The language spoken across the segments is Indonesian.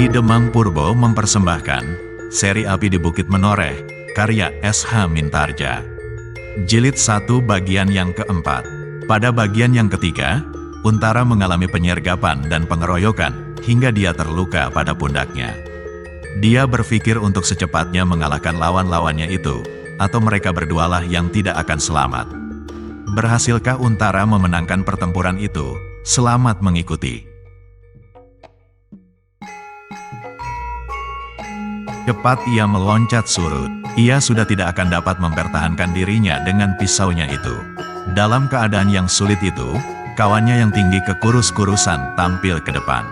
Demang Purbo mempersembahkan seri Api di Bukit Menoreh, karya S.H. Mintarja. Jilid 1 bagian yang keempat. Pada bagian yang ketiga, Untara mengalami penyergapan dan pengeroyokan hingga dia terluka pada pundaknya. Dia berpikir untuk secepatnya mengalahkan lawan-lawannya itu, atau mereka berdualah yang tidak akan selamat. Berhasilkah Untara memenangkan pertempuran itu? Selamat mengikuti. Cepat ia meloncat surut. Ia sudah tidak akan dapat mempertahankan dirinya dengan pisaunya itu. Dalam keadaan yang sulit itu, kawannya yang tinggi kekurus-kurusan tampil ke depan.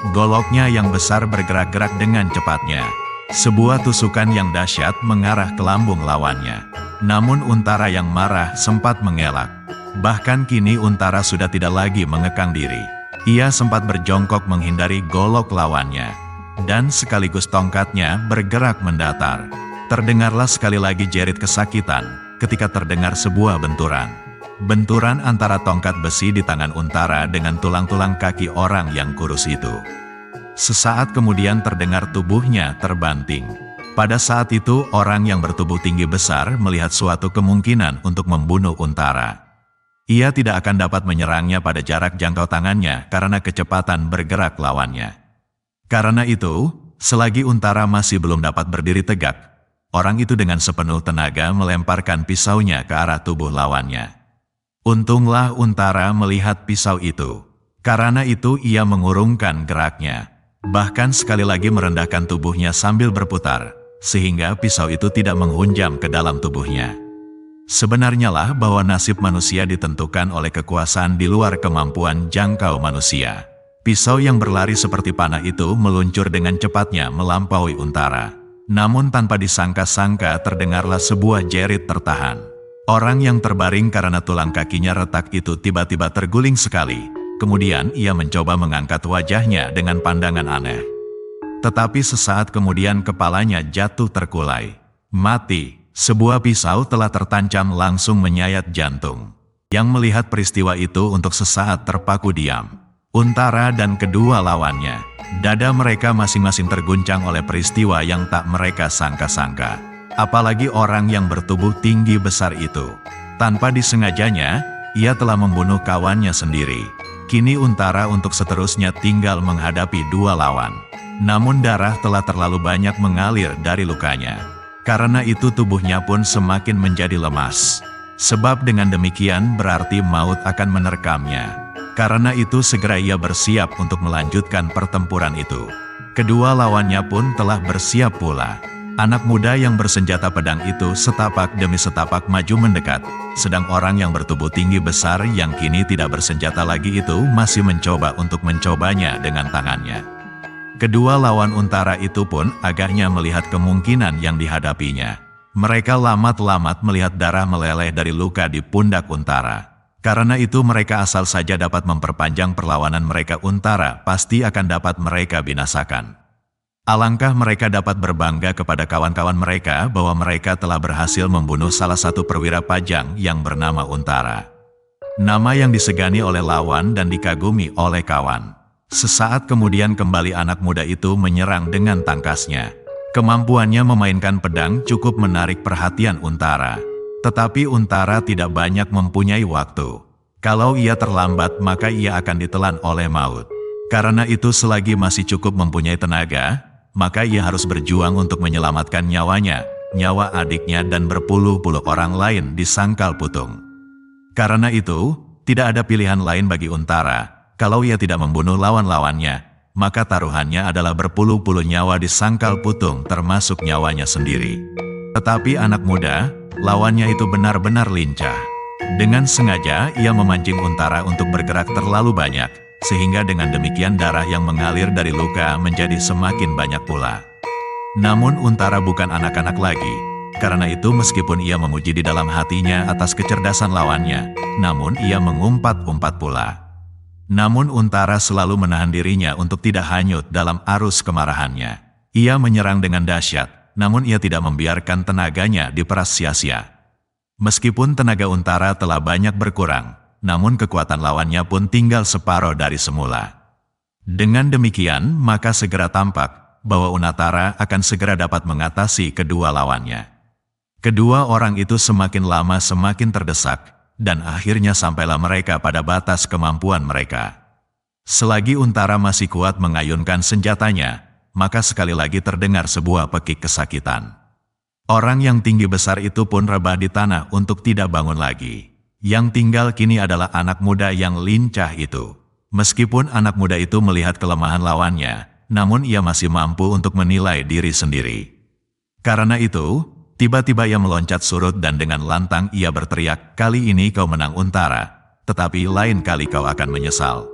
Goloknya yang besar bergerak-gerak dengan cepatnya. Sebuah tusukan yang dahsyat mengarah ke lambung lawannya. Namun Untara yang marah sempat mengelak. Bahkan kini Untara sudah tidak lagi mengekang diri. Ia sempat berjongkok menghindari golok lawannya. Dan sekaligus tongkatnya bergerak mendatar. Terdengarlah sekali lagi jerit kesakitan ketika terdengar sebuah benturan. Benturan antara tongkat besi di tangan Untara dengan tulang-tulang kaki orang yang kurus itu. Sesaat kemudian terdengar tubuhnya terbanting. Pada saat itu orang yang bertubuh tinggi besar melihat suatu kemungkinan untuk membunuh Untara. Ia tidak akan dapat menyerangnya pada jarak jangkau tangannya karena kecepatan bergerak lawannya. Karena itu, selagi Untara masih belum dapat berdiri tegak, orang itu dengan sepenuh tenaga melemparkan pisaunya ke arah tubuh lawannya. Untunglah Untara melihat pisau itu. Karena itu ia mengurungkan geraknya, bahkan sekali lagi merendahkan tubuhnya sambil berputar, sehingga pisau itu tidak menghunjam ke dalam tubuhnya. Sebenarnya lah bahwa nasib manusia ditentukan oleh kekuasaan di luar kemampuan jangkau manusia. Pisau yang berlari seperti panah itu meluncur dengan cepatnya melampaui Untara. Namun tanpa disangka-sangka terdengarlah sebuah jerit tertahan. Orang yang terbaring karena tulang kakinya retak itu tiba-tiba terguling sekali. Kemudian ia mencoba mengangkat wajahnya dengan pandangan aneh. Tetapi sesaat kemudian kepalanya jatuh terkulai. Mati. Sebuah pisau telah tertancap langsung menyayat jantung. Yang melihat peristiwa itu untuk sesaat terpaku diam. Untara dan kedua lawannya, dada mereka masing-masing terguncang oleh peristiwa yang tak mereka sangka-sangka. Apalagi orang yang bertubuh tinggi besar itu. Tanpa disengajanya, ia telah membunuh kawannya sendiri. Kini Untara untuk seterusnya tinggal menghadapi dua lawan. Namun darah telah terlalu banyak mengalir dari lukanya. Karena itu tubuhnya pun semakin menjadi lemas. Sebab dengan demikian berarti maut akan menerkamnya. Karena itu segera ia bersiap untuk melanjutkan pertempuran itu. Kedua lawannya pun telah bersiap pula. Anak muda yang bersenjata pedang itu setapak demi setapak maju mendekat. Sedang orang yang bertubuh tinggi besar yang kini tidak bersenjata lagi itu masih mencoba untuk mencobanya dengan tangannya. Kedua lawan Untara itu pun agaknya melihat kemungkinan yang dihadapinya. Mereka lamat-lamat melihat darah meleleh dari luka di pundak Untara. Karena itu mereka asal saja dapat memperpanjang perlawanan mereka Untara pasti akan dapat mereka binasakan. Alangkah mereka dapat berbangga kepada kawan-kawan mereka bahwa mereka telah berhasil membunuh salah satu perwira pajang yang bernama Untara. Nama yang disegani oleh lawan dan dikagumi oleh kawan. Sesaat kemudian kembali anak muda itu menyerang dengan tangkasnya. Kemampuannya memainkan pedang cukup menarik perhatian Untara. Tetapi Untara tidak banyak mempunyai waktu. Kalau ia terlambat maka ia akan ditelan oleh maut. Karena itu selagi masih cukup mempunyai tenaga, maka ia harus berjuang untuk menyelamatkan nyawanya, nyawa adiknya dan berpuluh-puluh orang lain di sangkal putung. Karena itu, tidak ada pilihan lain bagi Untara. Kalau ia tidak membunuh lawan-lawannya, maka taruhannya adalah berpuluh-puluh nyawa di sangkal putung termasuk nyawanya sendiri. Tetapi anak muda, lawannya itu benar-benar lincah. Dengan sengaja ia memancing Untara untuk bergerak terlalu banyak, sehingga dengan demikian darah yang mengalir dari luka menjadi semakin banyak pula. Namun Untara bukan anak-anak lagi. Karena itu meskipun ia memuji di dalam hatinya atas kecerdasan lawannya, namun ia mengumpat-umpat pula. Namun Untara selalu menahan dirinya untuk tidak hanyut dalam arus kemarahannya. Ia menyerang dengan dahsyat. Namun ia tidak membiarkan tenaganya diperas sia-sia. Meskipun tenaga Untara telah banyak berkurang, namun kekuatan lawannya pun tinggal separuh dari semula. Dengan demikian, maka segera tampak bahwa Unatara akan segera dapat mengatasi kedua lawannya. Kedua orang itu semakin lama semakin terdesak, dan akhirnya sampailah mereka pada batas kemampuan mereka. Selagi Untara masih kuat mengayunkan senjatanya, maka sekali lagi terdengar sebuah pekik kesakitan. Orang yang tinggi besar itu pun rebah di tanah untuk tidak bangun lagi. Yang tinggal kini adalah anak muda yang lincah itu. Meskipun anak muda itu melihat kelemahan lawannya, namun ia masih mampu untuk menilai diri sendiri. Karena itu, tiba-tiba ia meloncat surut dan dengan lantang ia berteriak, "Kali ini kau menang Untara, tetapi lain kali kau akan menyesal.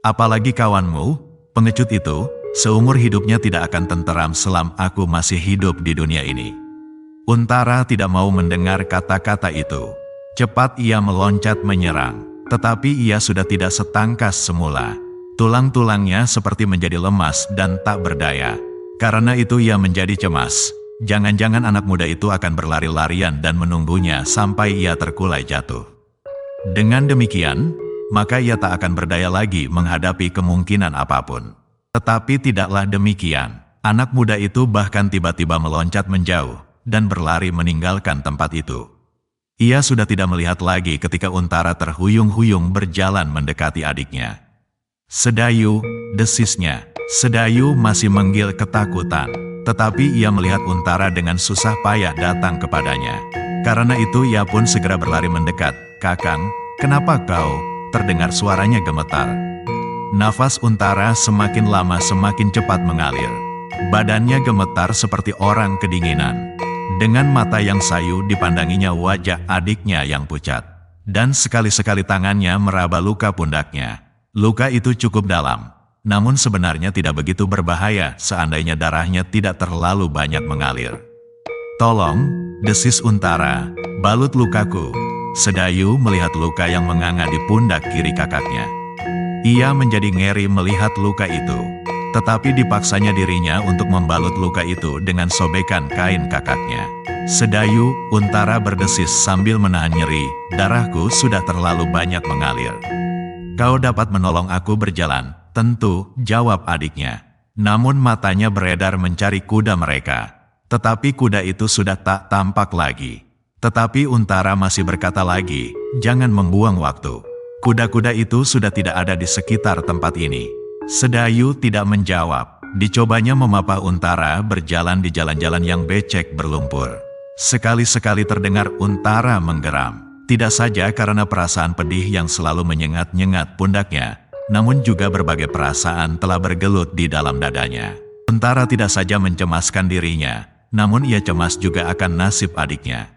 Apalagi kawanmu, pengecut itu, seumur hidupnya tidak akan tenteram selama aku masih hidup di dunia ini." Untara tidak mau mendengar kata-kata itu. Cepat ia meloncat menyerang, tetapi ia sudah tidak setangkas semula. Tulang-tulangnya seperti menjadi lemas dan tak berdaya. Karena itu ia menjadi cemas. Jangan-jangan anak muda itu akan berlari-larian dan menunggunya sampai ia terkulai jatuh. Dengan demikian, maka ia tak akan berdaya lagi menghadapi kemungkinan apapun. Tetapi tidaklah demikian. Anak muda itu bahkan tiba-tiba meloncat menjauh dan berlari meninggalkan tempat itu. Ia sudah tidak melihat lagi ketika Untara terhuyung-huyung berjalan mendekati adiknya. "Sedayu," desisnya. Sedayu masih menggil ketakutan. Tetapi ia melihat Untara dengan susah payah datang kepadanya. Karena itu ia pun segera berlari mendekat. "Kakang, kenapa kau?" Terdengar suaranya gemetar. Nafas Untara semakin lama semakin cepat mengalir. Badannya gemetar seperti orang kedinginan. Dengan mata yang sayu dipandanginya wajah adiknya yang pucat. Dan sekali-sekali tangannya meraba luka pundaknya. Luka itu cukup dalam. Namun sebenarnya tidak begitu berbahaya seandainya darahnya tidak terlalu banyak mengalir. "Tolong," desis Untara, "balut lukaku." Sedayu melihat luka yang menganga di pundak kiri kakaknya. Ia menjadi ngeri melihat luka itu. Tetapi dipaksanya dirinya untuk membalut luka itu dengan sobekan kain kakaknya. "Sedayu," Untara berdesis sambil menahan nyeri, "darahku sudah terlalu banyak mengalir. Kau dapat menolong aku berjalan?" "Tentu," jawab adiknya. Namun matanya beredar mencari kuda mereka. Tetapi kuda itu sudah tak tampak lagi. Tetapi Untara masih berkata lagi, "Jangan membuang waktu. Kuda-kuda itu sudah tidak ada di sekitar tempat ini." Sedayu tidak menjawab. Dicobanya memapah Untara berjalan di jalan-jalan yang becek berlumpur. Sekali-sekali terdengar Untara menggeram. Tidak saja karena perasaan pedih yang selalu menyengat-nyengat pundaknya, namun juga berbagai perasaan telah bergelut di dalam dadanya. Untara tidak saja mencemaskan dirinya, namun ia cemas juga akan nasib adiknya.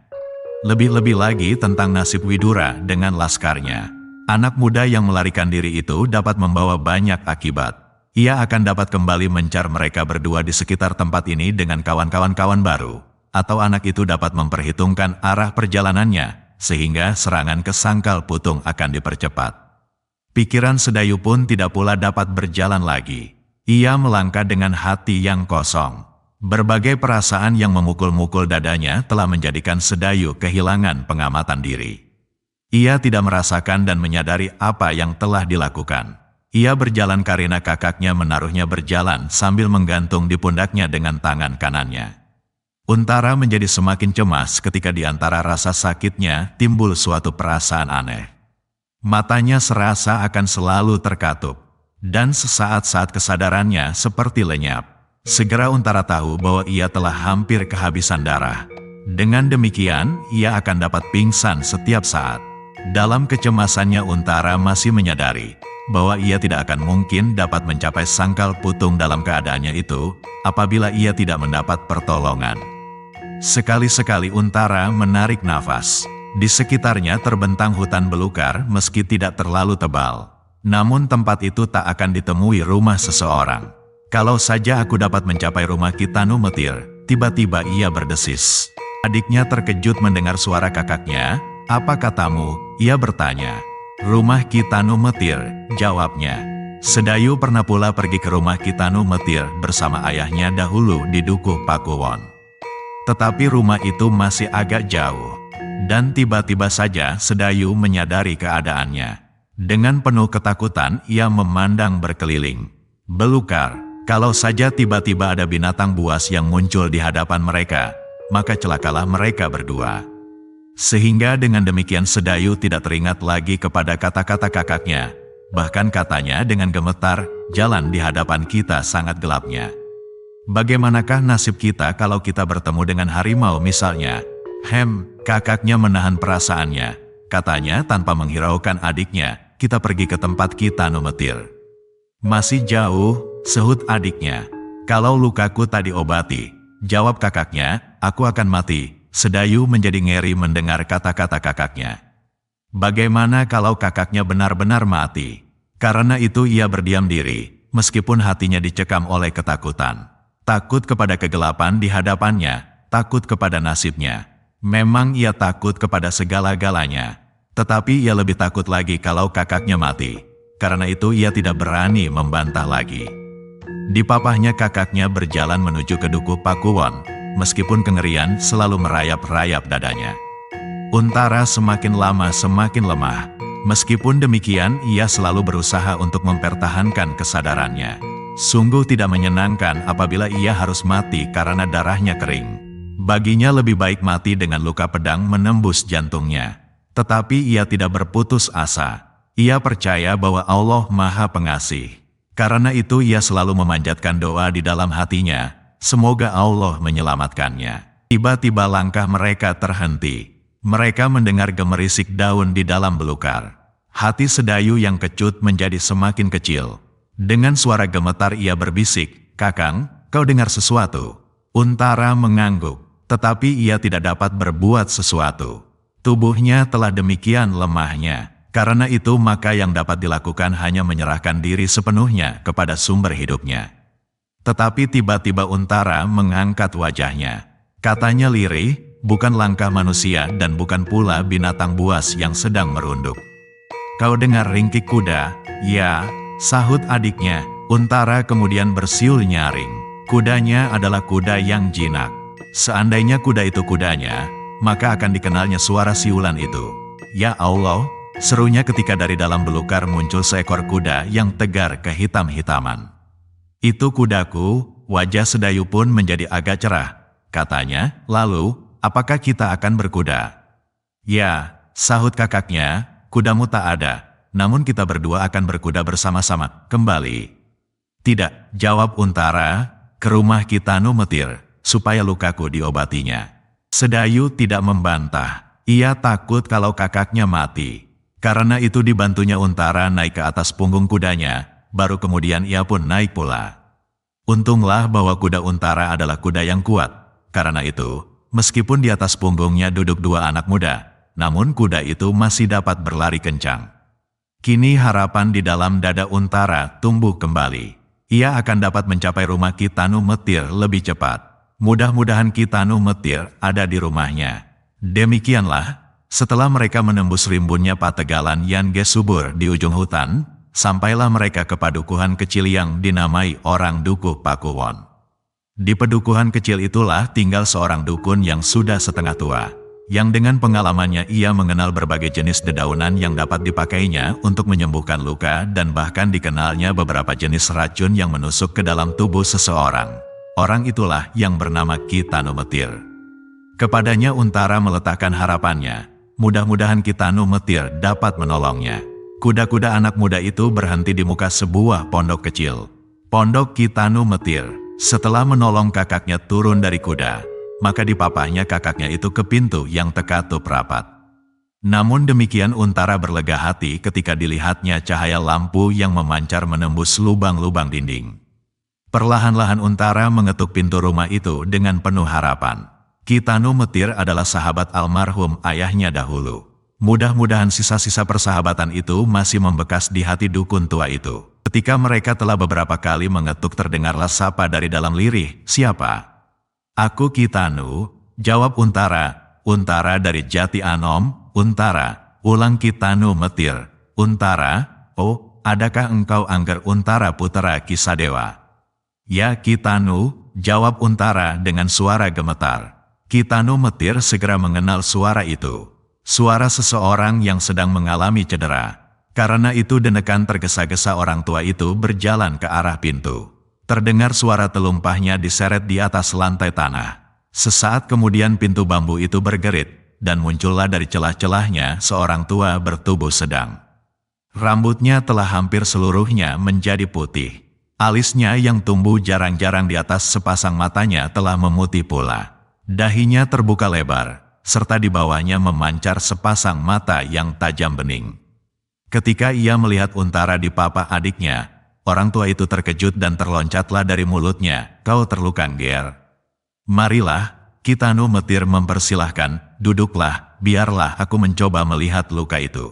Lebih-lebih lagi tentang nasib Widura dengan laskarnya. Anak muda yang melarikan diri itu dapat membawa banyak akibat. Ia akan dapat kembali mencar mereka berdua di sekitar tempat ini dengan kawan-kawan baru. Atau anak itu dapat memperhitungkan arah perjalanannya, sehingga serangan ke Sangkal Putung akan dipercepat. Pikiran Sedayu pun tidak pula dapat berjalan lagi. Ia melangkah dengan hati yang kosong. Berbagai perasaan yang memukul-mukul dadanya telah menjadikan Sedayu kehilangan pengamatan diri. Ia tidak merasakan dan menyadari apa yang telah dilakukan. Ia berjalan karena kakaknya menaruhnya berjalan sambil menggantung di pundaknya dengan tangan kanannya. Untara menjadi semakin cemas ketika di antara rasa sakitnya timbul suatu perasaan aneh. Matanya serasa akan selalu terkatup, dan sesaat saat kesadarannya seperti lenyap. Segera Untara tahu bahwa ia telah hampir kehabisan darah. Dengan demikian, ia akan dapat pingsan setiap saat. Dalam kecemasannya Untara masih menyadari bahwa ia tidak akan mungkin dapat mencapai Sangkal Putung dalam keadaannya itu, apabila ia tidak mendapat pertolongan. Sekali-sekali Untara menarik nafas. Di sekitarnya terbentang hutan belukar meski tidak terlalu tebal. Namun tempat itu tak akan ditemui rumah seseorang. "Kalau saja aku dapat mencapai rumah Kitanu Metir," tiba-tiba ia berdesis. Adiknya terkejut mendengar suara kakaknya. "Apa katamu?" ia bertanya. "Rumah Kitanu Metir," jawabnya. Sedayu pernah pula pergi ke rumah Kitanu Metir bersama ayahnya dahulu di Dukuh Pakuwon. Tetapi rumah itu masih agak jauh. Dan tiba-tiba saja Sedayu menyadari keadaannya. Dengan penuh ketakutan ia memandang berkeliling. Belukar, kalau saja tiba-tiba ada binatang buas yang muncul di hadapan mereka, maka celakalah mereka berdua. Sehingga dengan demikian Sedayu tidak teringat lagi kepada kata-kata kakaknya. Bahkan katanya dengan gemetar, jalan di hadapan kita sangat gelapnya. Bagaimanakah nasib kita kalau kita bertemu dengan harimau misalnya? Kakaknya menahan perasaannya. Katanya tanpa menghiraukan adiknya, kita pergi ke tempat Kitanu Metir. Masih jauh, sahut adiknya. Kalau lukaku tadi obati, jawab kakaknya, aku akan mati. Sedayu menjadi ngeri mendengar kata-kata kakaknya. Bagaimana kalau kakaknya benar-benar mati? Karena itu ia berdiam diri, meskipun hatinya dicekam oleh ketakutan. Takut kepada kegelapan di hadapannya, takut kepada nasibnya. Memang ia takut kepada segala-galanya. Tetapi ia lebih takut lagi kalau kakaknya mati. Karena itu ia tidak berani membantah lagi. Di papahnya kakaknya berjalan menuju ke Dukuh Pakuwon, meskipun kengerian selalu merayap-rayap dadanya. Untara semakin lama semakin lemah. Meskipun demikian, ia selalu berusaha untuk mempertahankan kesadarannya. Sungguh tidak menyenangkan apabila ia harus mati karena darahnya kering. Baginya lebih baik mati dengan luka pedang menembus jantungnya. Tetapi ia tidak berputus asa. Ia percaya bahwa Allah Maha Pengasih. Karena itu ia selalu memanjatkan doa di dalam hatinya. Semoga Allah menyelamatkannya. Tiba-tiba langkah mereka terhenti. Mereka mendengar gemerisik daun di dalam belukar. Hati Sedayu yang kecut menjadi semakin kecil. Dengan suara gemetar ia berbisik, "Kakang, kau dengar sesuatu?" Untara mengangguk, tetapi ia tidak dapat berbuat sesuatu. Tubuhnya telah demikian lemahnya. Karena itu maka yang dapat dilakukan hanya menyerahkan diri sepenuhnya kepada sumber hidupnya. Tetapi tiba-tiba Untara mengangkat wajahnya. Katanya lirih, bukan langkah manusia dan bukan pula binatang buas yang sedang merunduk. "Kau dengar ringkik kuda?" "Ya," sahut adiknya. Untara kemudian bersiul nyaring. Kudanya adalah kuda yang jinak. Seandainya kuda itu kudanya, maka akan dikenalnya suara siulan itu. "Ya Allah," serunya ketika dari dalam belukar muncul seekor kuda yang tegar kehitam-hitaman. "Itu kudaku." Wajah Sedayu pun menjadi agak cerah. Katanya, "Lalu, apakah kita akan berkuda?" "Ya," sahut kakaknya, "kudamu tak ada, namun kita berdua akan berkuda bersama-sama kembali." "Tidak," jawab Untara, "ke rumah Kitanu Metir, supaya lukaku diobatinya." Sedayu tidak membantah. Ia takut kalau kakaknya mati. Karena itu dibantunya Untara naik ke atas punggung kudanya, baru kemudian ia pun naik pula. Untunglah bahwa kuda Untara adalah kuda yang kuat. Karena itu, meskipun di atas punggungnya duduk dua anak muda, namun kuda itu masih dapat berlari kencang. Kini harapan di dalam dada Untara tumbuh kembali. Ia akan dapat mencapai rumah Kitanu Metir lebih cepat. Mudah-mudahan Kitanu Metir ada di rumahnya. Demikianlah, setelah mereka menembus rimbunnya pategalan yang subur di ujung hutan, sampailah mereka ke padukuhan kecil yang dinamai orang Dukuh Pakuwon. Di pedukuhan kecil itulah tinggal seorang dukun yang sudah setengah tua, yang dengan pengalamannya ia mengenal berbagai jenis dedaunan yang dapat dipakainya untuk menyembuhkan luka dan bahkan dikenalnya beberapa jenis racun yang menusuk ke dalam tubuh seseorang. Orang itulah yang bernama Kitanu Metir. Kepadanya Untara meletakkan harapannya, mudah-mudahan Kitanu Metir dapat menolongnya. Kuda-kuda anak muda itu berhenti di muka sebuah pondok kecil. Pondok Kitanu Metir. Setelah menolong kakaknya turun dari kuda, maka dipapahnya kakaknya itu ke pintu yang terkatup rapat. Namun demikian Untara berlega hati ketika dilihatnya cahaya lampu yang memancar menembus lubang-lubang dinding. Perlahan-lahan Untara mengetuk pintu rumah itu dengan penuh harapan. Kitanu Metir adalah sahabat almarhum ayahnya dahulu. Mudah-mudahan sisa-sisa persahabatan itu masih membekas di hati dukun tua itu. Ketika mereka telah beberapa kali mengetuk terdengarlah sapa dari dalam lirih, "Siapa?" "Aku Kitanu," jawab Untara. "Untara dari Jati Anom." "Untara," ulang Kitanu Metir. "Untara, oh, adakah engkau Angger Untara putera Kisadewa?" "Ya Kitanu," jawab Untara dengan suara gemetar. Kitanu Metir segera mengenal suara itu. Suara seseorang yang sedang mengalami cedera. Karena itu denekan tergesa-gesa orang tua itu berjalan ke arah pintu. Terdengar suara telumpahnya diseret di atas lantai tanah. Sesaat kemudian pintu bambu itu bergerit, dan muncullah dari celah-celahnya seorang tua bertubuh sedang. Rambutnya telah hampir seluruhnya menjadi putih. Alisnya yang tumbuh jarang-jarang di atas sepasang matanya telah memutih pula. Dahinya terbuka lebar, serta di bawahnya memancar sepasang mata yang tajam bening. Ketika ia melihat Untara di papa adiknya, orang tua itu terkejut dan terloncatlah dari mulutnya, "Kau terluka, Ger?" "Marilah," Kitano Metir mempersilahkan, "duduklah, biarlah aku mencoba melihat luka itu."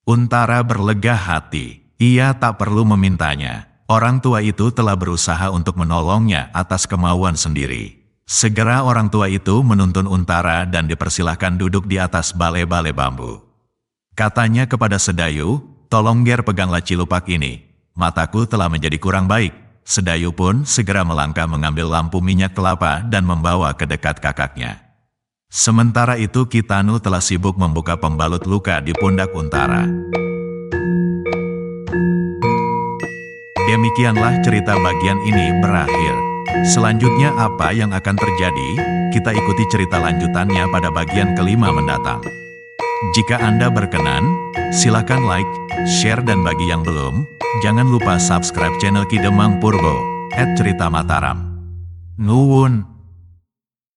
Untara berlegah hati, ia tak perlu memintanya. Orang tua itu telah berusaha untuk menolongnya atas kemauan sendiri. Segera orang tua itu menuntun Untara dan dipersilahkan duduk di atas bale-bale bambu. Katanya kepada Sedayu, "Tolong Ger peganglah cilupak ini. Mataku telah menjadi kurang baik." Sedayu pun segera melangkah mengambil lampu minyak kelapa dan membawa ke dekat kakaknya. Sementara itu Kitano telah sibuk membuka pembalut luka di pundak Untara. Demikianlah cerita bagian ini berakhir. Selanjutnya apa yang akan terjadi? Kita ikuti cerita lanjutannya pada bagian kelima mendatang. Jika Anda berkenan, silakan like, share dan bagi yang belum, jangan lupa subscribe channel Ki Demang Purbo @cerita Mataram. Nuwun.